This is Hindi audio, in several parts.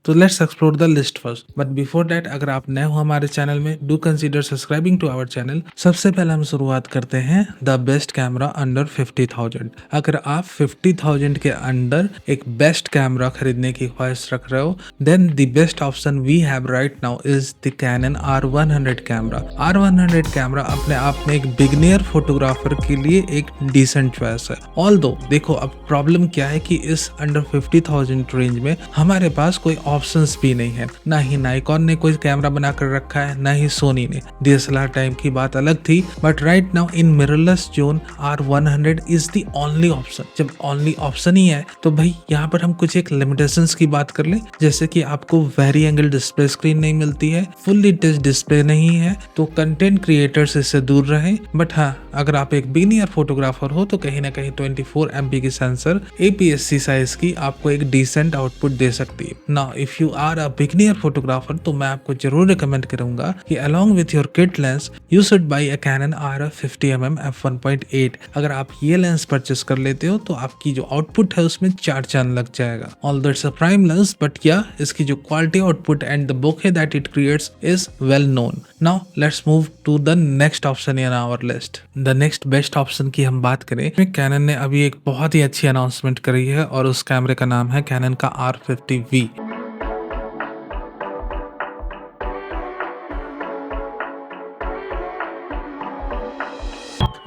तो let's explore the list first. But before that, अगर आप नए हो हमारे चैनल में, do consider subscribing to our channel. सबसे पहले हम शुरुआत करते हैं द बेस्ट कैमरा अंडर 50,000। अगर आप 50,000 के अंडर एक बेस्ट कैमरा खरीदने की ख्वाहिश रख रहे हो, then the best option we have right now is the Canon R100 camera. R100 camera अपने आप में एक बिगिनियर फोटोग्राफर के लिए एक डिसेंट चॉइस है। ऑल्दो देखो, अब प्रॉब्लम क्या है कि इस अंडर 50,000 रेंज में हमारे पास कोई ऑप्शंस भी नहीं है। ना ही नाइकॉन ने कोई कैमरा बनाकर रखा है, ना ही सोनी ने। DSLR टाइम की बात अलग थी, but right now in mirrorless zone R100 is the only option. जब ओनली ऑप्शन ही है तो भाई यहाँ पर हम कुछ एक लिमिटेशंस की बात कर ले, जैसे कि आपको वेरी एंगल डिस्प्ले स्क्रीन नहीं मिलती है, फुल्ली टच डिस्प्ले नहीं है, तो कंटेंट क्रिएटर्स इससे दूर रहें। बट हाँ, अगर आप एक बिगिनियर फोटोग्राफर हो तो कहीं ना कहीं 24 MP की सेंसर APS-C साइज की आपको एक डिसेंट आउटपुट दे सकती है। Now if you are a beginner photographer तो मैं आपको जरूर रिकमेंड करूंगा कि along with your kit lens you should buy a Canon RF50mm f1.8। अगर आप ये लेंस परचेस कर लेते हो तो आपकी जो आउटपुट है उसमें 4 चांद लग जाएगा। Although it's a prime lens, but या इसकी जो quality output and the bokeh that it creates is well known. Now let's move to the next option in our list. The next best option की हम बात करें, कैनन ने अभी एक बहुत ही अच्छी अनाउंसमेंट करी है और उस कैमरे का नाम है कैनन का R50V।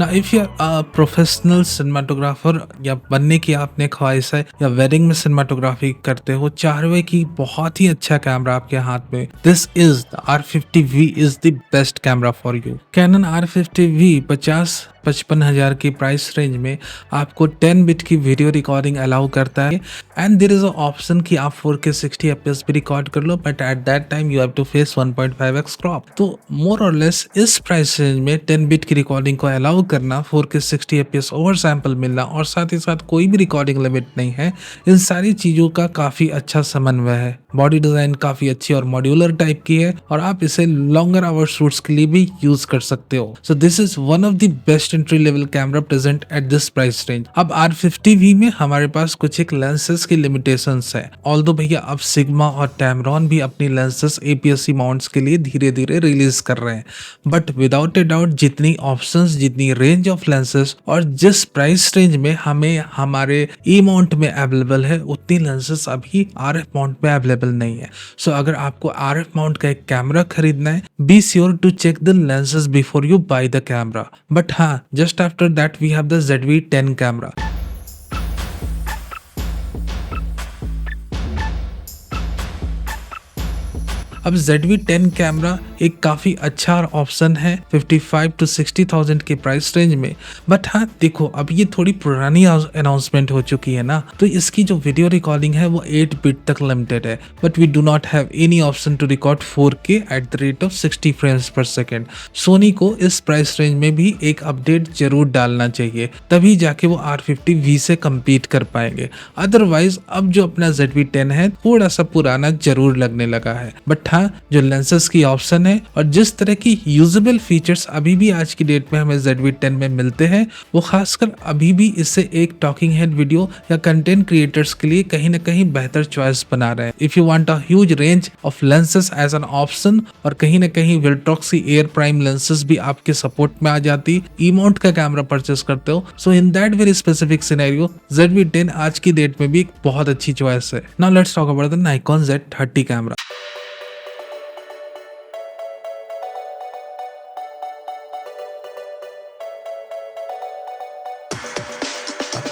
ना if you are professional cinematographer या बनने की आपने ख्वाहिश है या वेडिंग में सिनेमाटोग्राफी करते हो, चाहवे की बहुत ही अच्छा कैमरा आपके हाथ में, this is the R50V is the best camera for you. Canon R50V 55,000 की प्राइस रेंज में आपको 10 बिट की वीडियो रिकॉर्डिंग अलाउ करता है and there is a option कि आप 4K 60 FPS भी रिकॉर्ड कर लो, but at that time you have to face 1.5x crop. तो मोर और लेस इस प्राइस रेंज में 10 बिट की रिकॉर्डिंग को अलाउ करना, 4K 60 FPS ओवर सैंपल मिलना और साथ ही साथ कोई भी रिकॉर्डिंग लिमिट नहीं है, इन सारी चीजों का काफी अच्छा समन्वय है। बॉडी डिजाइन काफी अच्छी और मॉड्यूलर टाइप की है और आप इसे लॉन्गर आवर शूट्स के लिए भी यूज कर सकते हो। सो this is one of the best entry level camera present at this price range. अब R50V में हमारे पास कुछ एक लेंसेज की लिमिटेशंस है। ऑल्दो भैया अब सिग्मा और टैमरॉन भी अपनी लेंसेज APS-C माउंट्स के लिए धीरे धीरे रिलीज कर रहे हैं, बट विदाउट ए डाउट जितनी ऑप्शंस, जितनी रेंज ऑफ लेंसेज और जिस प्राइस रेंज में हमें हमारे E माउंट में अवेलेबल है, उतनी लेंसेज अभी RF माउंट में अवेलेबल नहीं है। सो अगर आपको RF माउंट का एक कैमरा खरीदना है, be sure to check the lenses before you buy the camera. But हाँ, just after that we have the ZV-10 camera। अब ZV-10 कैमरा एक काफ़ी अच्छा ऑप्शन है 55 to 60,000 के प्राइस रेंज में। बट हाँ देखो, अब ये थोड़ी पुरानी अनाउंसमेंट हो चुकी है ना, तो इसकी जो वीडियो रिकॉर्डिंग है वो 8 बिट तक लिमिटेड है, but we do not have any option to record 4K at the rate of 60 frames per second. Sony को इस प्राइस रेंज में भी एक अपडेट जरूर डालना चाहिए, तभी जाके वो R50V से कम्पीट कर पाएंगे। अदरवाइज अब जो अपना ZV-10 है थोड़ा सा पुराना जरूर लगने लगा है। बट हाँ, जो लेंसेज की ऑप्शन है और जिस तरह की यूजेबल फीचर्स अभी भी आज की डेट में हमें ZV-10 में मिलते हैं, वो खासकर अभी भी इसे एक टॉकिंग हेड वीडियो या कंटेंट क्रिएटर्स के लिए कहीं ना कहीं बेहतर चॉइस बना रहे हैं। If you want a huge range of lenses as an option, और कहीं ना कहीं विल्ट्रॉक्स की एयर प्राइम लेंसेज भी आपके सपोर्ट में आ जाती, E माउंट का कैमरा परचेस करते हो, so in that very specific scenario ZV-10 आज की डेट में भी एक बहुत अच्छी चॉइस है। Now let's talk about the Nikon Z30 camera.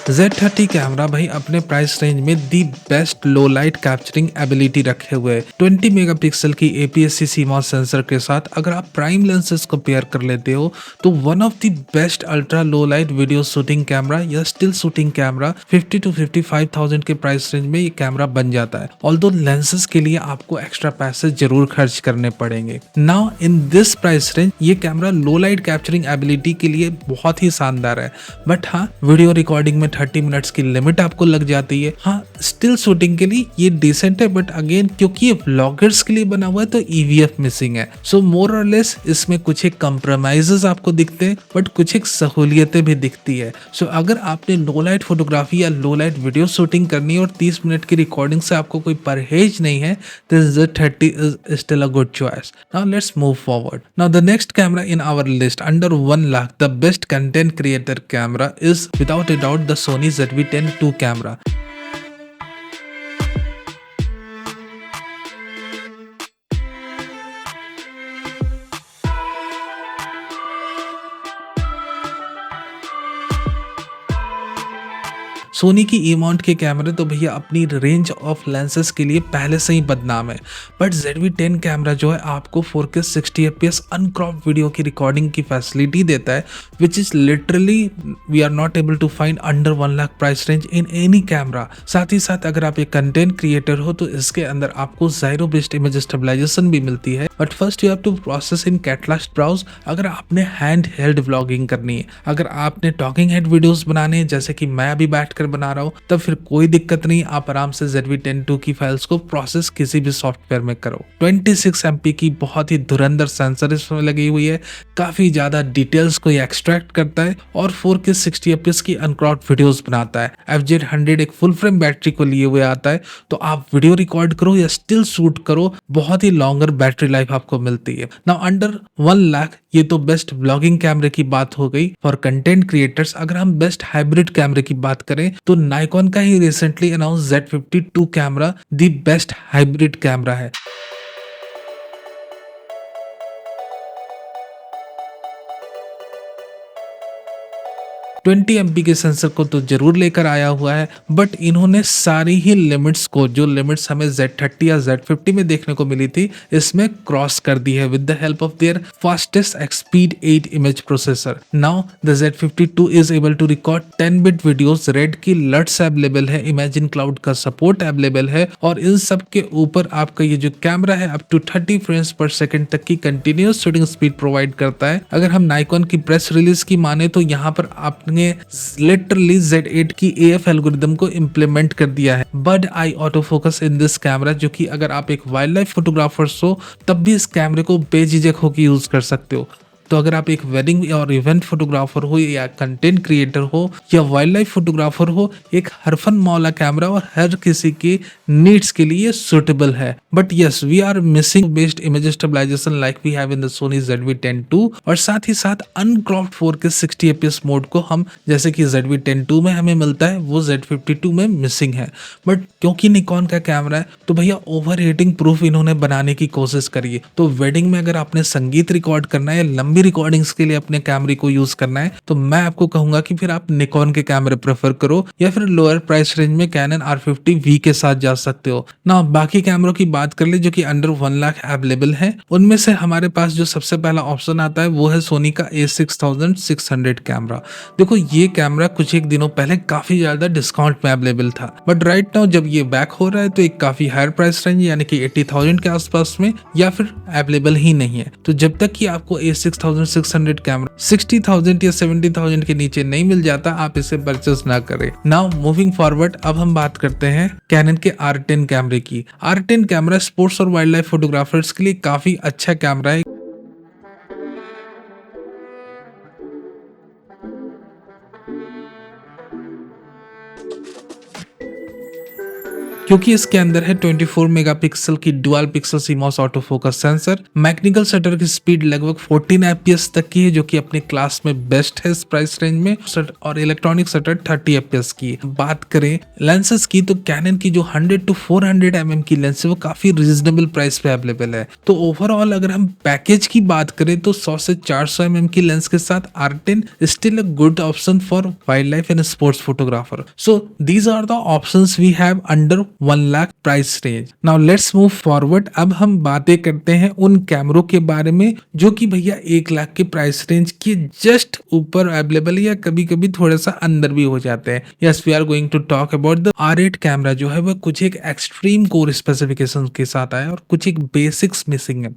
Z30 camera भाई अपने प्राइस रेंज में the best low light capturing ability रखे हुए 20 मेगापिक्सल की APS-C CMOS सेंसर के साथ अगर आप प्राइम लेंसेज को पेयर कर लेते हो तो one of the best ultra low light video shooting camera या स्टिल शूटिंग कैमरा 50 to 55,000 के प्राइस रेंज में ये कैमरा बन जाता है। ऑल्दो लेंसेज के लिए आपको एक्स्ट्रा पैसे जरूर खर्च करने पड़ेंगे। Now in this price range ये camera low light capturing ability के लिए बहुत ही शानदार है, बट हाँ वीडियो रिकॉर्डिंग में 30 मिनट्स की लिमिट आपको लग जाती है। हाँ स्टिल शूटिंग के लिए ये डिसेंट है, बट अगेन क्योंकि ये व्लॉगर्स के लिए बना हुआ है तो ईवीएफ मिसिंग है। सो मोर और लेस इसमें कुछ एक कंप्रोमाइजेस आपको दिखते हैं, बट कुछ एक सहूलियतें भी दिखती है। सो अगर आपने लो लाइट फोटोग्राफी या लो लाइट वीडियो शूटिंग करनी है और 30 मिनट की रिकॉर्डिंग से आपको कोई परहेज नहीं है, then the 30 is still a good choice. Now let's move forward. Now the next camera in our list under 1 lakh, the best content creator camera is without a doubt the Sony ZV-10 II camera. Soni की ई माउंट के कैमरे तो भैया अपनी रेंज ऑफ लेंसेज के लिए पहले से ही बदनाम है, बट ZV-10 कैमरा जो है आपको 4K 60 fps अनक्रॉप्ड वीडियो की रिकॉर्डिंग की फैसिलिटी देता है, which is literally we are not able to find under 1 lakh price range in any camera. साथ ही साथ अगर आप एक कंटेंट क्रिएटर हो तो इसके अंदर आपको ज़ायरो बेस्ड इमेज स्टेबलाइजेशन भी मिलती है, but first you have to process in catalyst browse अगर आपने हैंड हेल्ड व्लॉगिंग करनी है। अगर आपने टॉकिंग हेड वीडियोस बनाने हैं जैसे कि मैं अभी बैठकर बना रहा हूं, तब फिर कोई दिक्कत नहीं, आप आराम से ZV-10 II की फाइल्स को प्रोसेस किसी भी सॉफ्टवेयर में करो। 26 MP की बहुत ही धुरंधर सेंसर इसमें लगी हुई है, काफी ज्यादा डिटेल्स को एक्सट्रैक्ट करता है और 4K 60 fps की अनक्रॉप्ड वीडियोस बनाता है। FZ100 एक फुल फ्रेम बैटरी को लिए हुए आता है, तो आप वीडियो रिकॉर्ड करो या स्टिल शूट करो, बहुत ही लॉन्गर बैटरी लाइफ आपको मिलती है। नाउ अंडर 1 लाख ये तो बेस्ट व्लॉगिंग कैमरे की बात हो गई फॉर कंटेंट क्रिएटर्स। अगर हम बेस्ट हाइब्रिड कैमरे की बात करें तो नाइकॉन का ही recently announce Z50 II camera the best hybrid camera है। 20 MP के सेंसर को तो जरूर लेकर आया हुआ है, बट इन्होंने सारी ही लिमिट्स को, जो लिमिट्स हमें Z30 या Z50 में देखने को मिली थी, इसमें क्रॉस कर दी है with the help of their fastest Expeed 8 image processor. Now the Z50 II is able to record 10-bit videos, red की लट्स अवेलेबल है, इमेजिन क्लाउड का सपोर्ट अवेलेबल है, और इन सब के ऊपर आपका ये जो कैमरा है up to 30 frames per second तक की कंटिन्यूअस शूटिंग स्पीड प्रोवाइड करता है। अगर हम नाइकॉन की प्रेस रिलीज की माने तो यहाँ पर आपने लिटरली Z8 की AF एल्गोरिदम को इम्प्लीमेंट कर दिया है। Bird I auto focus in this camera, जो कि अगर आप एक वाइल्ड लाइफ फोटोग्राफर्स हो तब भी इस कैमरे को बेझिझक होकर यूज कर सकते हो। तो अगर आप एक वेडिंग और इवेंट फोटोग्राफर हो या कंटेंट क्रिएटर हो या वाइल्ड लाइफ फोटोग्राफर हो, एक हरफन मौला कैमरा और हर किसी के नीड्स के लिए सुटेबल है। But yes, we are missing based image stabilization like we have in the Sony ZV-10 II, और साथ ही साथ अनक्रॉप्ड 4K 60 fps मोड को हम जैसे कि ZV-10 II में हमें मिलता है वो Z50 II में मिसिंग है। बट क्योंकि निकॉन का कैमरा है तो भैया ओवर हीटिंग प्रूफ इन्होंने बनाने की कोशिश करी है। तो वेडिंग में अगर आपने संगीत रिकॉर्ड करना है, लंबी रिकॉर्डिंग्स के लिए अपने कैमरे को यूज करना है, तो मैं आपको कहूंगा कि फिर आप निकॉन के कैमरे प्रेफर करो या फिर लोअर प्राइस रेंज में कैनन R50V के साथ जा सकते हो ना। बाकी कैमरों की बात कर ले जो कि अंडर 1 लाख अवेलेबल है, उनमें से हमारे पास जो सबसे पहला ऑप्शन आता है वो है सोनी का A6600 कैमरा। देखो ये कैमरा कुछ एक दिनों पहले काफी ज्यादा डिस्काउंट में अवेलेबल था, बट राइट नाउ जब ये बैक हो रहा है तो एक काफी हायर प्राइस रेंज यानी कि 80,000 के आसपास में या फिर अवेलेबल ही नहीं है। तो जब तक कि आपको A6600 कैमरा 60,000 या 70,000 के नीचे नहीं मिल जाता, आप इसे परचेस ना करें। नाउ मूविंग फॉरवर्ड, अब हम बात करते हैं कैनन के R10 कैमरे की। R10 कैमरा स्पोर्ट्स और वाइल्ड लाइफ फोटोग्राफर्स के लिए काफी अच्छा कैमरा है, क्योंकि इसके अंदर है 24 मेगापिक्सल की dual pixel CMOS auto focus sensor. Mechanical shutter की स्पीड लगभग 14 fps तक की है, जो कि अपने क्लास में बेस्ट है इस प्राइस रेंज में, और इलेक्ट्रॉनिक शटर 30 fps की है। बात करें लेंसेज की तो कैनन की जो 100 to 400 mm की लेंस है वो काफी रीजनेबल प्राइस पे अवेलेबल है। तो ओवरऑल अगर हम पैकेज की बात करें तो 100 से 400 mm की लेंस के साथ R10 still a good option for wild life and sports photographer. So these are the options we have under 1 lakh price range. Now let's move forward. अब हम बातें करते हैं उन कैमरों के बारे में जो कि भैया 1 लाख के प्राइस रेंज के जस्ट ऊपर अवेलेबल या कभी कभी थोड़ा सा अंदर भी हो जाते हैं। Yes, we are going to talk about the R8 camera, जो है वह कुछ एक एक्सट्रीम कोर स्पेसिफिकेशन के साथ आया और कुछ एक बेसिक्स मिसिंग है।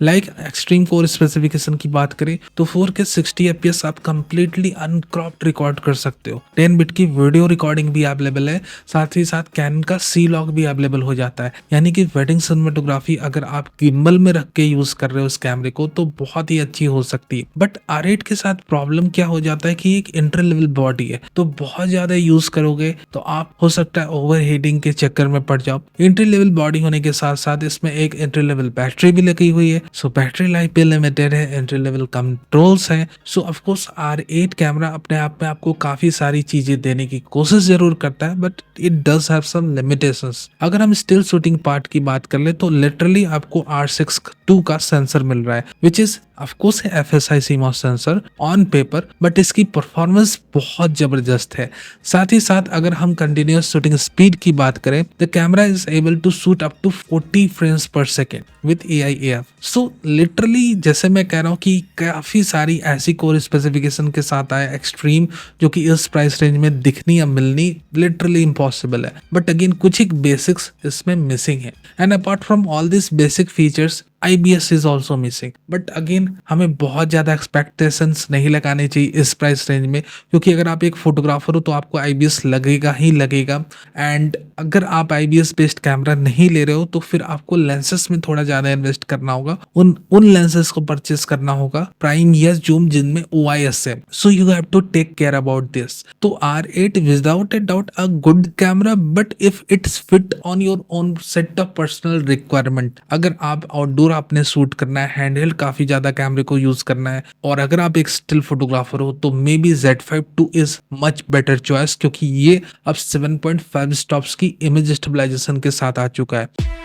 लाइक एक्सट्रीम कोर स्पेसिफिकेशन की बात करें तो 4K 60 FPS आप कंप्लीटली अनक्रॉप्ड रिकॉर्ड कर सकते हो। 10 बिट की वीडियो रिकॉर्डिंग भी अवेलेबल है, साथ ही साथ कैनन का सी लॉग भी अवेलेबल हो जाता है। यानी कि वेडिंग सिनेमेटोग्राफी अगर आप गिम्बल में रख के यूज कर रहे हो इस कैमरे को तो बहुत ही अच्छी हो सकती है। बट R8 के साथ प्रॉब्लम क्या हो जाता है कि एक इंटर लेवल बॉडी है, तो बहुत ज्यादा यूज करोगे तो आप हो सकता है ओवर हीटिंग के चक्कर में पड़ जाओ। इंटर लेवल बॉडी होने के साथ साथ इसमें एक इंटर लेवल बैटरी भी लगी हुई है, सो बैटरी लाइफ भी लिमिटेड है, इंटर लेवल कंट्रोल्स है। सो ऑफकोर्स R8 कैमरा अपने आप में आपको काफी सारी चीजें देने की कोशिश जरूर करता है, but it does have some limitations. अगर हम स्टिल शूटिंग पार्ट की बात कर ले तो लिटरली आपको R6 II का सेंसर मिल रहा है, विच इज ऑफकोर्स है FSI CMOS sensor on paper, but इसकी परफॉर्मेंस बहुत जबरदस्त है। साथ ही साथ अगर हम कंटिन्यूअस शूटिंग स्पीड की बात करें, the camera is able to shoot up to 40 frames per second with AI/AF। So literally जैसे मैं कह रहा हूँ कि काफी सारी ऐसी कोर स्पेसिफिकेशन के साथ आया एक्सट्रीम, जो कि इस प्राइस रेंज में दिखनी या मिलनी लिटरली इम्पॉसिबल है। बट अगेन कुछ एक बेसिक्स इसमें मिसिंग है, and apart from all this basic features IBS is also missing. But again हमें बहुत ज्यादा एक्सपेक्टेशंस नहीं लगाने चाहिए इस प्राइस रेंज में, क्योंकि अगर आप एक फोटोग्राफर हो तो आपको IBS लगेगा ही लगेगा। एंड अगर आप IBS बेस्ड कैमरा नहीं ले रहे हो तो फिर आपको लेंसेस में थोड़ा ज्यादा इन्वेस्ट करना होगा, उन लेंसेस को परचेस करना होगा प्राइम या जूम जिनमें OIS है। So you have to take care about this. तो R8 without a doubt a good camera, but if it's fit on your own set of personal requirement, अगर आप आउटडोर आपने शूट करना है, हैंडहेल्ड काफी ज्यादा कैमरे को यूज करना है, और अगर आप एक स्टिल फोटोग्राफर हो तो may be Z5 II is much better choice, क्योंकि ये अब 7.5 स्टॉप्स की इमेज स्टेबलाइजेशन के साथ आ चुका है।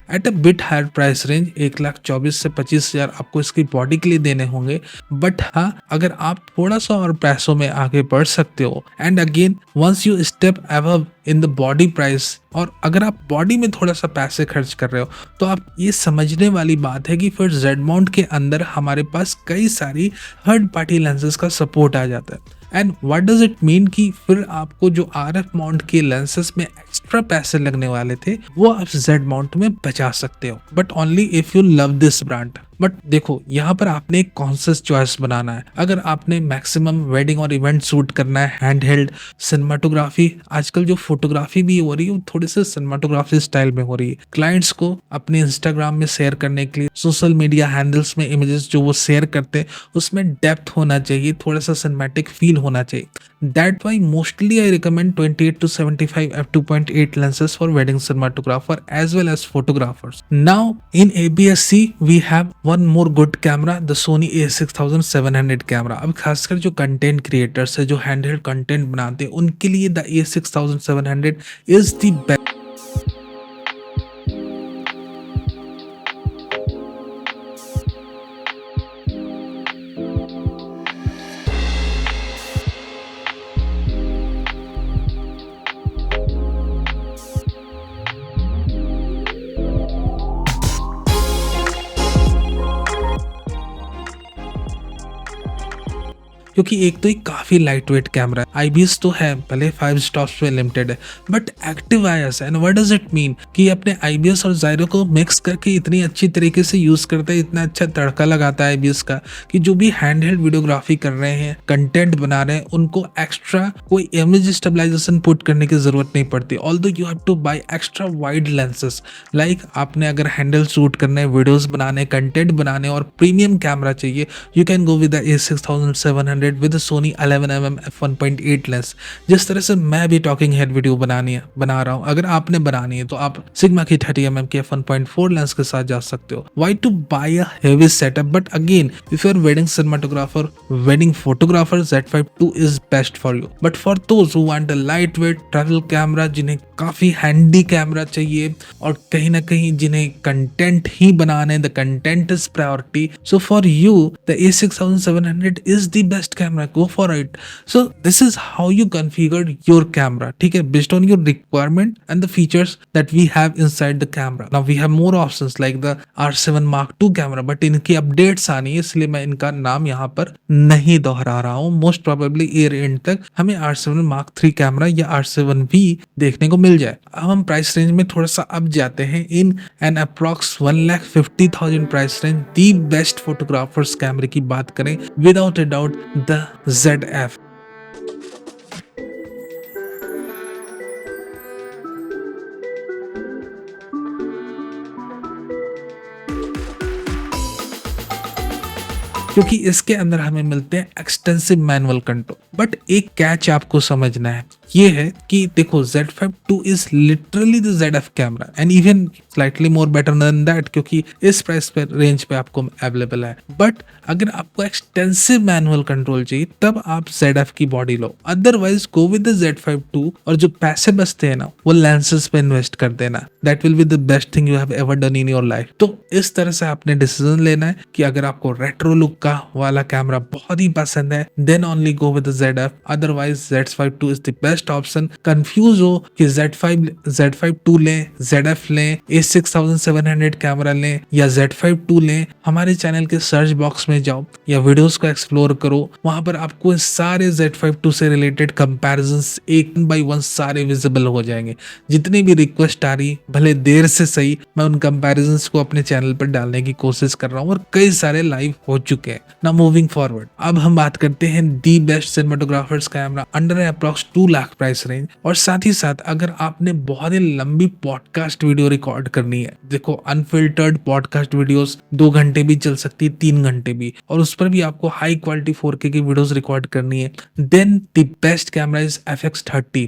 At a bit higher price range 1,24,000 से 25,000 आपको इसकी बॉडी के लिए देने होंगे। बट हाँ, अगर आप थोड़ा सा और पैसों में आगे बढ़ सकते हो, and again once you step above in the body price, और अगर आप बॉडी में थोड़ा सा पैसे खर्च कर रहे हो तो आप ये समझने वाली बात है कि फिर Z माउंट के अंदर हमारे पास कई सारी थर्ड पार्टी लेंसेज का सपोर्ट आ जाता है। And what does it mean कि फिर आपको जो RF माउंट के लेंसेज में एक्स्ट्रा पैसे लगने वाले थे वो आप Z माउंट में बचा सकते हो, but only if you love this brand. But देखो यहाँ पर आपने एक कॉन्शियस चॉइस बनाना है। अगर आपने मैक्सिमम वेडिंग और इवेंट शूट करना है, हैंडहेल्ड सिनेमाटोग्राफी, आजकल जो फोटोग्राफी भी हो रही है वो थोड़ी सी सिनेमाटोग्राफी स्टाइल में हो रही है। क्लाइंट्स को अपने इंस्टाग्राम में शेयर करने के लिए सोशल मीडिया हैंडल्स में इमेजेस जो वो शेयर करते हैं उसमें डेप्थ होना चाहिए, थोड़ा सा सिनेमैटिक फील होना चाहिए। That why mostly I recommend 28 to 75 f2.8 lenses for wedding cinematographer as well as photographers. Now in APS-C we have one more good camera, the Sony a6700 camera. अब खासकर जो कंटेंट क्रिएटर्स है, जो हैंडहेल्ड कंटेंट बनाते हैं, उनके लिए the a6700 is the best. क्योंकि एक तो ये काफी लाइट वेट कैमरा है, IBS तो है, भले 5 स्टॉप्स पे लिमिटेड है, बट एक्टिव IS है। And what does it mean कि अपने IBS और जायरो को मिक्स करके इतनी अच्छी तरीके से यूज करता है, इतना अच्छा तड़का लगाता है IBS का कि जो भी हैंडहेल्ड वीडियोग्राफी कर रहे हैं, कंटेंट बना रहे हैं, उनको एक्स्ट्रा कोई इमेज स्टेबलाइजेशन पुट करने की जरूरत नहीं पड़ती। Although you have to buy extra wide lenses, like आपने अगर हैंडल शूट करने, वीडियोस बनाने, कंटेंट बनाने और प्रीमियम कैमरा चाहिए, you can go with the a6700 with Sony 11mm f1.8 lens. जिस तरह से मैं भी टॉकिंग हेड वीडियो बना रहा हूँ, अगर आपने बनानी है तो आप सिग्मा की 30mm की f1.4 लेंस के साथ जा सकते हो। Why to buy a heavy setup? But again, if you're wedding cinematographer, wedding photographer, Z5 II is best for you. But for those who want a lightweight travel camera, जिन्हें काफी हैंडी कैमरा चाहिए और कहीं ना कहीं जिन्हें कंटेंट ही बनाने, the content is priority, so for you the a6700 is the best best camera, go for it. So this is how you configure your camera, ठीक है, based on your requirement and the features that we have inside the camera. Now we have more options like the R7 Mark II camera, but इनकी अपडेट्स आनी है, इसलिए मैं इनका नाम यहाँ पर नहीं दोहरा रहा हूँ। मोस्ट प्रोबेबली ईयर एंड तक हमें R7 Mark III कैमरा या R7V देखने को मिल जाए। अब हम प्राइस रेंज में थोड़ा सा अब जाते हैं। In an approx 1,50,000 price range the best photographers कैमरे की बात करें, without a doubt the ZF। क्योंकि इसके अंदर हमें मिलते हैं एक्सटेंसिव मैनुअल कंट्रोल। बट एक कैच आपको समझना है, ये है कि देखो Z5 II is literally the ZF camera and even slightly more better than that, क्योंकि इस प्राइस पे रेंज पे आपको अवेलेबल है। बट अगर आपको एक्सटेंसिव मैनुअल कंट्रोल चाहिए तब आप ZF की body low, otherwise go with the Z5 II, और जो पैसे बचते हैं ना वो लेंसेज पे इन्वेस्ट कर देना। That will be the best thing you have ever done in your life. तो इस तरह से आपने डिसीजन लेना है कि अगर आपको रेट्रो लुक का वाला कैमरा बहुत ही पसंद है, then only go with the ZF, otherwise Z5 II is the best option. Confuse हो कि Z5 II लें, ZF लें, A6700 कैमरा लें या Z5 II लें, हमारे चैनल के सर्च बॉक्स में जाओ या वीडियोस को एक्सप्लोर करो, वहां पर आपको सारे Z5 II से रिलेटेड कंपैरिजंस एक बाय वन सारे विजिबल हो जाएंगे। जितनी भी रिक्वेस्ट आ रही, भले देर से सही, मैं उन कंपैरिजंस को अपने चैनल पर डालने की कोशिश कर रहा हूँ और कई सारे लाइव हो चुके हैं। नाउ मूविंग फॉरवर्ड, अब हम बात करते हैं the best cinematographers camera under approx 2 lakh price range. और साथ ही साथ अगर आपने बहुत ही लंबी पॉडकास्ट वीडियो रिकॉर्ड करनी है, देखो अनफिल्टर्ड पॉडकास्ट वीडियोस 2 घंटे भी चल सकती है, 3 घंटे भी, और उस पर भी आपको हाई क्वालिटी 4K की वीडियोस रिकॉर्ड करनी है, then the best camera is FX30।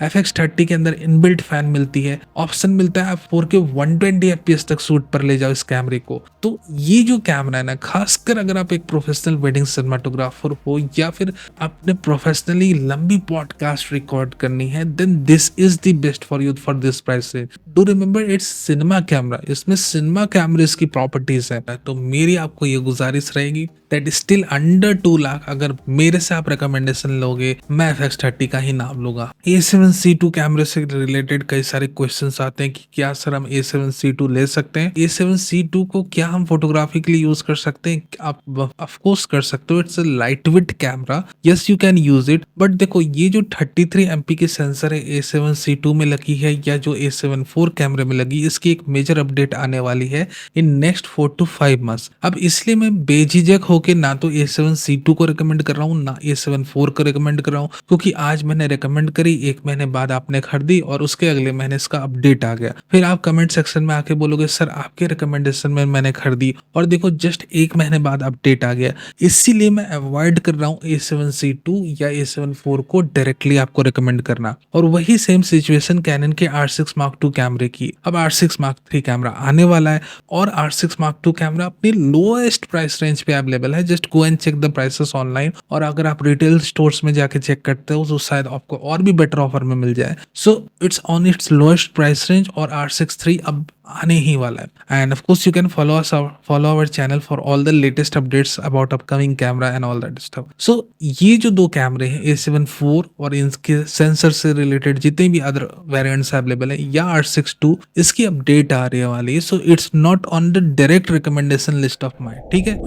FX30 के अंदर इनबिल्ट फैन मिलती है, ऑप्शन मिलता है आप 4K 120 FPS तक शूट पर ले जाओ इस कैमरे को। तो ये जो कैमरा है ना, खासकर अगर आप एक प्रोफेशनल वेडिंग सिनेमाटोग्राफर हो या फिर आपने प्रोफेशनली लंबी पॉडकास्ट रिकॉर्ड करनी है, then this is the best for you for this price range. Do remember it's cinema camera, इसमें सिनेमा कैमरेज की प्रॉपर्टीज है। तो मेरी आपको ये गुजारिश रहेगी दैट स्टिल अंडर 2 लाख अगर मेरे से आप रिकमेंडेशन लोगे, मैं FX30 का ही नाम लूंगा। A7C II कैमरे से रिलेटेड कई सारे क्वेश्चंस आते हैं कि क्या सर हम A7C II ले सकते हैं? A7C II को क्या हम फोटोग्राफी के लिए यूज कर सकते हैं? आप ऑफ कोर्स कर सकते हो, it's a light weight camera, yes you can use it. But देखो ये जो 33 MP की सेंसर है A7C II में लगी है या जो A7 IV कैमरे में लगी, इसकी एक मेजर अपडेट आने वाली है इन नेक्स्ट 4 to 5 months। अब इसलिए मैं बेझिझक होके ना तो A7C II को रिकमेंड कर रहा हूँ ना A7 IV को रिकमेंड कर रहा हूँ, क्योंकि आज मैंने रिकमेंड करी, 1 महीने बाद आपने खरीदी और उसके अगले महीने इसका अपडेट आ गया, फिर आप कमेंट सेक्शन में आके बोलोगे सर आपके रिकमेंडेशन में मैंने खरीदी और देखो जस्ट 1 महीने बाद अपडेट आ गया। इसीलिए मैं अवॉइड कर रहा हूँ A7C II या A7 IV को डायरेक्टली आपको रिकमेंड करना। और वही सेम सिचुएशन कैनन के R6 Mark II कैमरे की। अब R6 Mark III कैमरा आने वाला है और R6 Mark II कैमरा अपनी लोएस्ट प्राइस रेंज पे अवेलेबल है। Just go and check the prices online, और अगर आप रिटेल स्टोर्स में जाके चेक करते हो तो शायद आपको और भी बेटर ऑफर में मिल जाए। So it's on its lowest price range और R6 III अब आने ही वाला है। And of course you can follow our channel for all the latest updates about upcoming camera and all that stuff. So ये जो 2 कैमरे हैं A7 IV और इनके सेंसर से रिलेटेड जितने भी अदर वेरिएंट्स अवेलेबल है या R6 II, इसकी अपडेट आ रही वाली है। So it's not on the direct recommendation list of mind, ठीक है।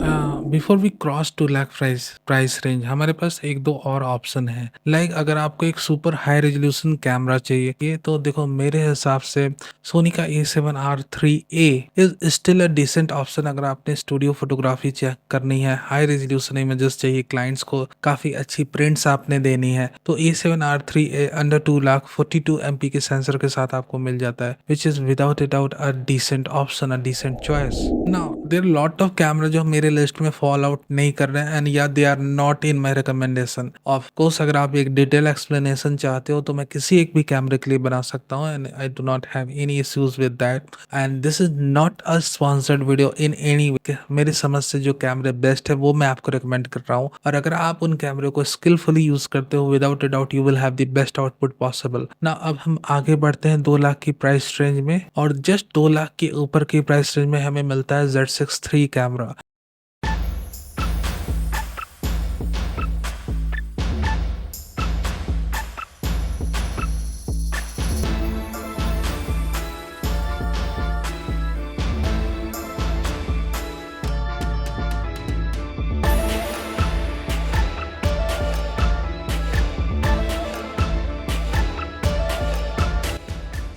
Before we cross 2 lakh price range, हमारे पास 1-2 और ऑप्शन है। लाइक अगर आपको एक सुपर हाई रेजोल्यूशन कैमरा चाहिए तो देखो मेरे हिसाब से सोनी का A7R3A is still a decent option अगर आपने स्टूडियो फोटोग्राफी चेक करनी है, हाई रेजोल्यूशन इमेजेस चाहिए, क्लाइंट्स को काफी अच्छी प्रिंट्स आपने देनी है, तो A7R3A अंडर 2 लाख 42 MP के सेंसर के साथ आपको मिल जाता है, which is without a doubt a decent option, a decent choice. Now there lot of camera जो मेरे लिस्ट में फॉल आउट नहीं कर रहे हैं एंड या they are not in my recommendation. Of course अगर आप एक डिटेल एक्सप्लेनेशन चाहते हो तो मैं किसी एक भी कैमरे के लिए बना सकता हूँ and I do not have any issues with that. And this is not a sponsored video in any way. मेरी समझ से जो कैमरे बेस्ट है वो मैं आपको रिकमेंड कर रहा हूँ, और अगर आप उन कैमरे को स्किलफुली यूज करते हो without a doubt you will have the best output possible. ना अब हम आगे बढ़ते हैं 2 लाख की प्राइस रेंज में, और जस्ट 2 लाख के ऊपर की प्राइस रेंज में हमें मिलता है Z6 III camera.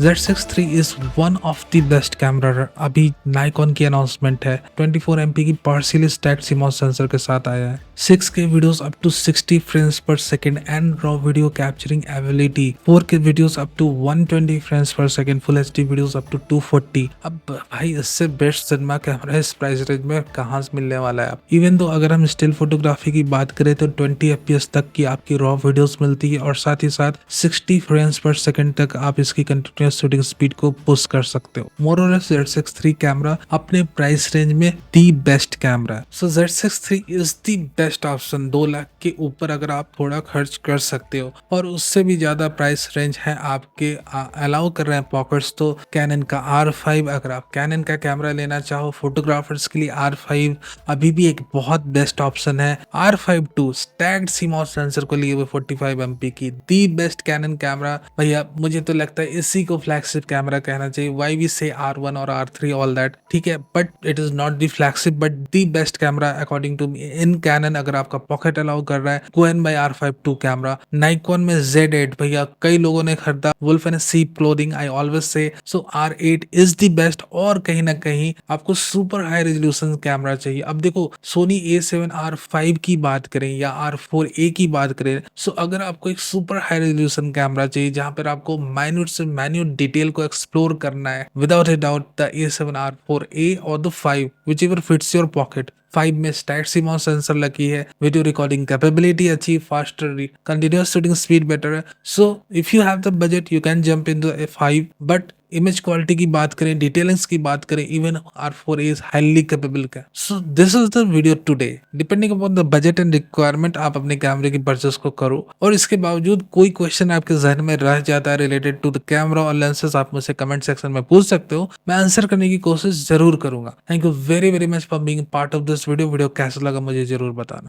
Z6 III is one of the best camera. अभी नाइकॉन की अनाउंसमेंट है, 24 MP की पार्शियली स्टैक्ड CMOS सेंसर के साथ आया है। 6K videos up to 60 frames per second and raw video capturing ability, 4K videos up to 120 frames per second, full HD videos up to 240। अब भाई इससे बेस्ट सिनेमा कैमरा इस प्राइस रेंज में कहाँ से मिलने वाला है। इवन तो अगर हम स्टिल फोटोग्राफी की बात करें तो 20 FPS तक की आपकी रॉ वीडियोस मिलती है, और साथ ही साथ 60 फ्रेम्स पर सेकंड तक आप इसकी कंटिन्यूस शूटिंग स्पीड को पुश कर सकते हो। मोर और लेस Z6 III कैमरा अपने प्राइस रेंज में दी बेस्ट कैमरा है। सो Z6 III is the best option. 2 lakh के ऊपर अगर आप थोड़ा खर्च कर सकते हो और उससे भी ज्यादा प्राइस रेंज है आपके अलाउ कर रहे हैं पॉकेट्स, तो कैनन का R5, अगर आप कैनन का कैमरा लेना चाहो फोटोग्राफर्स के लिए R5 अभी भी एक बहुत बेस्ट ऑप्शन है। R5 II stacked CMOS sensor को लिए हुए 45 MP की दी बेस्ट कैनन कैमरा। भैया मुझे तो लगता है इसी को फ्लैगशिप कैमरा कहना चाहिए। वाई वी से R1 और R3 ऑल दैट, ठीक है, but it is not the flagship but the best camera according to me in Canon. अगर आपका पॉकेट अलाउ कर रहा है, go and buy R5 II camera. Nikon में Z8 भैया कई लोगों ने खरीदा, wolf and sea clothing I always say, so R8 is the best. और कहीं ना कहीं आपको सुपर हाई रेजोल्यूशन कैमरा चाहिए। अब देखो सोनी A7R5 की बात करें या R4A की बात करें, सो अगर आपको एक सुपर हाई रेजोल्यूशन कैमरा चाहिए जहां पर आपको माइन्यूट से माइन्यूट डिटेल को एक्सप्लोर करना है, without a doubt the A7R4A और the 5 whichever fits your pocket. 5 में स्टैक्ड CMOS सेंसर लगी है, वीडियो रिकॉर्डिंग कैपेबिलिटी अच्छी, faster continuous shooting speed better है। So if you have the budget you can jump into A5, but image quality की बात करें, डिटेलिंग्स की बात करें, even R4A is highly capable का। सो this is the video today. Depending upon the budget and requirement आप अपने कैमरे की परचेस को करो, और इसके बावजूद कोई क्वेश्चन आपके जहन में रह जाता है रिलेटेड टू द कैमरा और लेंसेज, आप मुझसे कमेंट सेक्शन में पूछ सकते हो, मैं आंसर करने की कोशिश जरूर करूंगा। Thank you very very much for being part of this video. Video कैसा लगा मुझे जरूर बताना।